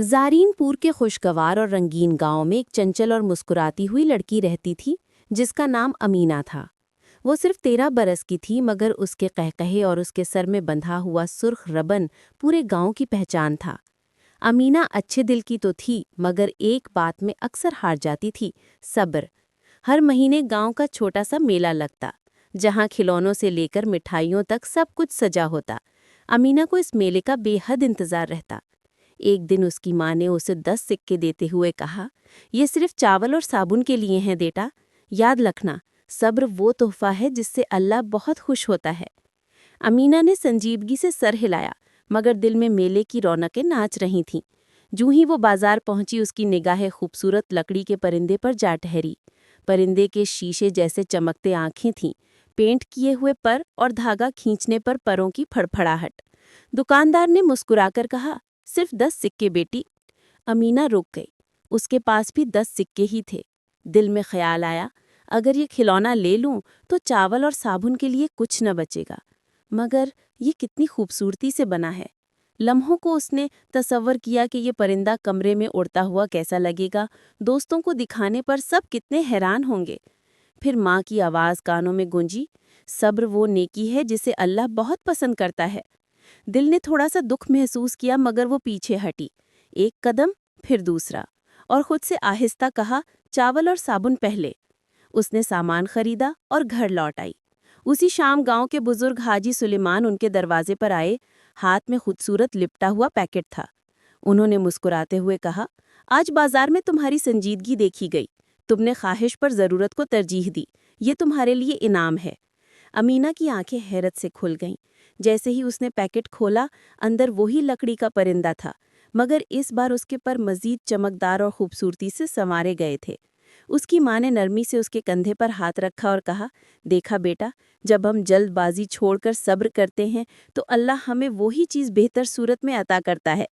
زارینپور کے خوشگوار اور رنگین گاؤں میں ایک چنچل اور مسکراتی ہوئی لڑکی رہتی تھی جس کا نام امینہ تھا۔ وہ صرف 13 برس کی تھی مگر اس کے قہقہے اور اس کے سر میں بندھا ہوا سرخ ربن پورے گاؤں کی پہچان تھا۔ امینہ اچھے دل کی تو تھی مگر ایک بات میں اکثر ہار جاتی تھی، صبر۔ ہر مہینے گاؤں کا چھوٹا سا میلہ لگتا جہاں کھلونوں سے لے کر مٹھائیوں تک سب کچھ سجا ہوتا۔ امینہ کو اس میلے کا بے حد انتظار رہتا۔ ایک دن اس کی ماں نے اسے 10 سکے دیتے ہوئے کہا، یہ صرف چاول اور صابن کے لیے ہیں بیٹا، یاد رکھنا صبر وہ تحفہ ہے جس سے اللہ بہت خوش ہوتا ہے۔ امینہ نے سنجیدگی سے سر ہلایا مگر دل میں میلے کی رونقیں ناچ رہی تھیں۔ جوں ہی وہ بازار پہنچی اس کی نگاہیں خوبصورت لکڑی کے پرندے پر جا ٹھہری۔ پرندے کے شیشے جیسے چمکتے آنکھیں تھیں، پینٹ کیے ہوئے پر اور دھاگا کھینچنے پر پروں کی پھڑپھڑاہٹ۔ دکاندار نے مسکرا کر کہا، صرف 10 سکے بیٹی۔ امینہ رک گئی، اس کے پاس بھی 10 سکے ہی تھے۔ دل میں خیال آیا، اگر یہ کھلونا لے لوں تو چاول اور صابن کے لیے کچھ نہ بچے گا، مگر یہ کتنی خوبصورتی سے بنا ہے۔ لمحوں کو اس نے تصور کیا کہ یہ پرندہ کمرے میں اڑتا ہوا کیسا لگے گا، دوستوں کو دکھانے پر سب کتنے حیران ہوں گے۔ پھر ماں کی آواز کانوں میں گونجی، صبر وہ نیکی ہے جسے اللہ بہت پسند کرتا ہے۔ دل نے تھوڑا سا دکھ محسوس کیا مگر وہ پیچھے ہٹی، ایک قدم پھر دوسرا، اور خود سے آہستہ کہا، چاول اور صابن پہلے۔ اس نے سامان خریدا اور گھر لوٹ آئی۔ اسی شام گاؤں کے بزرگ حاجی سلیمان ان کے دروازے پر آئے، ہاتھ میں خوبصورت لپٹا ہوا پیکٹ تھا۔ انہوں نے مسکراتے ہوئے کہا، آج بازار میں تمہاری سنجیدگی دیکھی گئی، تم نے خواہش پر ضرورت کو ترجیح دی، یہ تمہارے لیے انعام ہے۔ امینہ کی آنکھیں حیرت سے کھل گئیں۔ جیسے ہی اس نے پیکٹ کھولا، اندر وہی لکڑی کا پرندہ تھا مگر اس بار اس کے پر مزید چمکدار اور خوبصورتی سے سنوارے گئے تھے۔ اس کی ماں نے نرمی سے اس کے کندھے پر ہاتھ رکھا اور کہا، دیکھا بیٹا، جب ہم جلد بازی چھوڑ کر صبر کرتے ہیں تو اللہ ہمیں وہی چیز بہتر صورت میں عطا کرتا ہے۔